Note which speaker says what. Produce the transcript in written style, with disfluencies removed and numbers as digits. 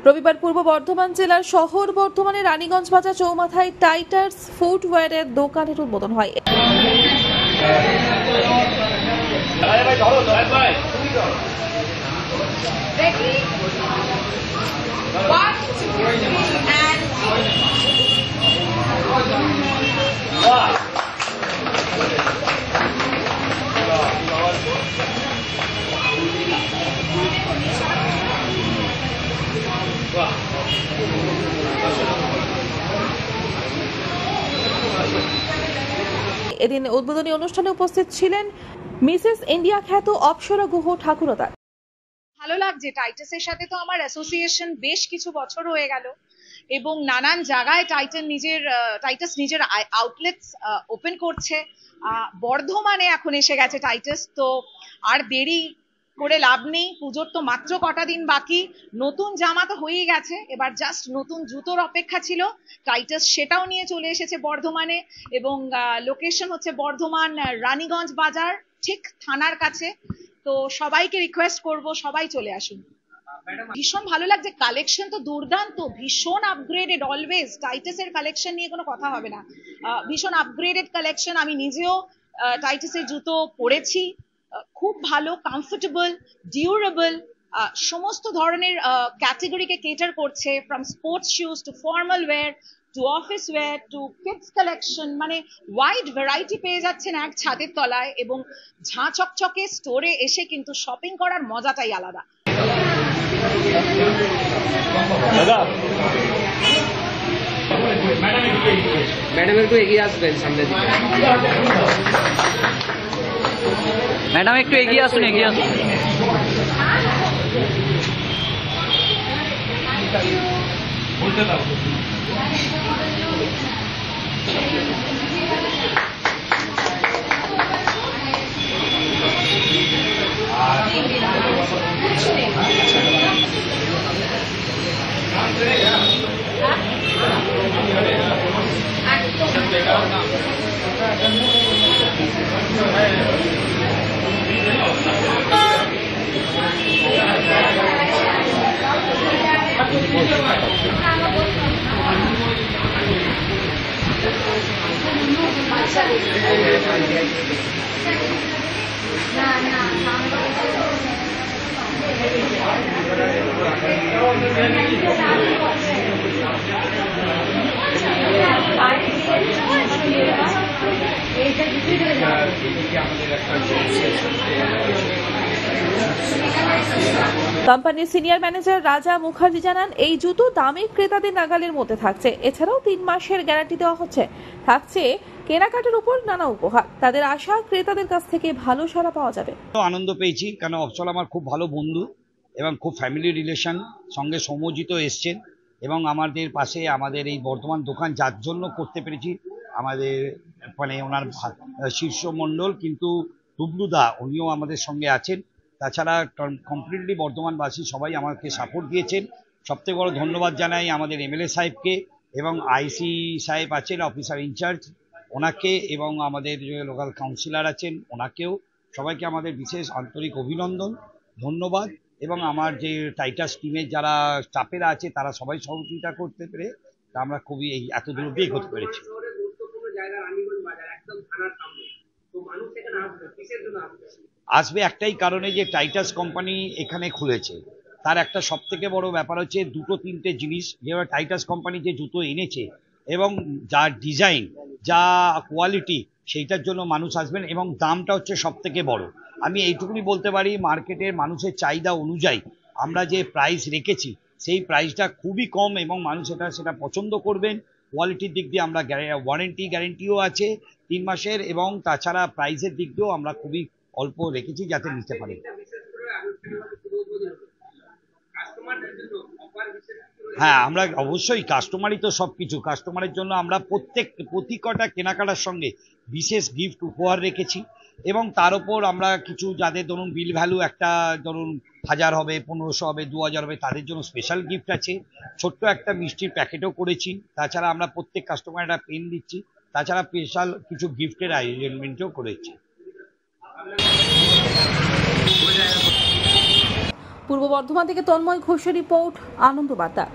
Speaker 1: রবিবার পূর্ব বর্ধমান জেলার শহর বর্ধমানের রানীগঞ্জ বাজার চৌমাথায় টাইটার্স ফুটওয়্যারের দোকানের উদ্বোধন হয়। এদিন উদ্বোধনী অনুষ্ঠানে উপস্থিত ছিলেন মিসেস ইন্ডিয়া খ্যাত অপ্সরা গুহ ঠাকুরতা।
Speaker 2: ভালো লাগছে, টাইটাসের সাথে তো আমার অ্যাসোসিয়েশন বেশ কিছু বছর হয়ে গেল এবং নানান জায়গায় টাইটাস নিজের আউটলেটস ওপেন করছে। বর্ধমানে এখন এসে গেছে টাইটাস, তো আর দেরি করে লাভ নেই। পুজোর তো মাত্র কটা দিন বাকি, নতুন জামা তো হয়েই গেছে, এবার জাস্ট নতুন জুতোর অপেক্ষা ছিল। টাইটাস সেটাও নিয়ে চলে এসেছে বর্ধমানে এবং লোকেশন হচ্ছে বর্ধমান রানীগঞ্জ বাজার, ঠিক থানার কাছে। তো সবাইকে রিকোয়েস্ট করব সবাই চলে আসুন। ভীষণ ভালো লাগছে, কালেকশন তো দুর্দান্ত, ভীষণ আপগ্রেডেড। অলওয়েজ টাইটাসের কালেকশন নিয়ে কোনো কথা হবে না, ভীষণ আপগ্রেডেড কালেকশন। আমি নিজেও টাইটাসের জুতো পরেছি, খুব ভালো, কমফোর্টেবল, ডিউরেবল, সমস্ত ধরনের ক্যাটেগরিকে কেটার করছে, from sports shoes to formal wear to office wear to kids collection. মানে ওয়াইড ভ্যারাইটি পেয়ে যাচ্ছেন এক ছাদের তলায়, এবং ঝাঁ চকচকে স্টোরে এসে কিন্তু শপিং করার মজাটাই আলাদা।
Speaker 3: ম্যাডাম একটু এগিয়ে আসবেন সামনে দিকে। ম্যাডাম একটু এগিয়ে আসুন, এগিয়ে আসুন।
Speaker 1: কোম্পানির সিনিয়র ম্যানেজার রাজা মুখার্জি জানান, এই জুতো দামে ক্রেতাদের নাগালের মধ্যে থাকছে। এছাড়াও 3 মাসের গ্যারান্টি দেওয়া হচ্ছে, থাকছে কেনাকাটার উপর নানা উপহার। তাদের আশা ক্রেতাদের কাছ থেকে ভালো সাড়া পাওয়া যাবে।
Speaker 4: আনন্দ পেয়েছি, কারণ অপসল আমার খুব ভালো বন্ধু এবং খুব ফ্যামিলি রিলেশন, সঙ্গে সমজিত এসছেন এবং আমাদের পাশে আমাদের এই বর্ধমান দোকান যার জন্য করতে পেরেছি, আমাদের মানে ওনার শীর্ষমণ্ডল কিন্তু টুবলুদা উনিও আমাদের সঙ্গে আছেন। তাছাড়া কমপ্লিটলি বর্ধমানবাসী সবাই আমাকে সাপোর্ট দিয়েছেন। সবথেকে বড় ধন্যবাদ জানাই আমাদের এমএলএ সাহেবকে এবং আইসি সাহেব আছেন অফিসার ইনচার্জ ওনাকে, এবং আমাদের যে লোকাল কাউন্সিলর আছেন ওনাকেও, সবাইকে আমাদের বিশেষ আন্তরিক অভিনন্দন, ধন্যবাদ। এবং আমার যে টাইটাস টিমের যারা স্টাফেরা আছে তারা সবাই সহযোগিতা করতে পেরে আমরা খুবই এত দূর অব্দি এগোতে পেরেছি। আসবে একটাই কারণে, যে টাইটাস কোম্পানি এখানে খুলেছে। তার একটা সব থেকে বড় ব্যাপার হচ্ছে 2-3টে জিনিস, যেভাবে টাইটাস কোম্পানি যে জুতো এনেছে এবং যা ডিজাইন, যা কোয়ালিটি, সেইটার জন্য মানুষ আসবেন এবং দামটা হচ্ছে সব থেকে বড়। আমি এইটুকুনি বলতে পারি, মার্কেটের মানুষের চাহিদা অনুযায়ী আমরা যে প্রাইস রেখেছি সেই প্রাইসটা খুবই কম এবং মানুষ সেটা পছন্দ করবেন। কোয়ালিটির দিক দিয়ে আমরা গ্যারেন্টিও আছে 3 মাসের, এবং তাছাড়া প্রাইসের দিক দিয়েও আমরা খুবই অল্প রেখেছি যাতে নিতে পারে। হ্যাঁ, আমরা অবশ্যই, কাস্টমারই তো সবকিছু। কাস্টমারের জন্য আমরা প্রতি কটা কেনাকাটার সঙ্গে বিশেষ গিফট উপহার রেখেছি, এবং তার উপর আমরা কিছু যাদের ধরুন বিল ভ্যালু একটা ধরুন 1000 হবে, 1500 হবে, 2000 হবে, তাদের জন্য স্পেশাল গিফট আছে। ছোট্ট একটা মিষ্টির প্যাকেটও করেছি। তাছাড়া আমরা প্রত্যেক কাস্টমার একটা পেন দিচ্ছি। তাছাড়া স্পেশাল কিছু গিফটের আয়োজনও করেছি।
Speaker 1: পূর্ব বর্ধমান থেকে তন্ময় ঘোষের রিপোর্ট, আনন্দ বার্তা।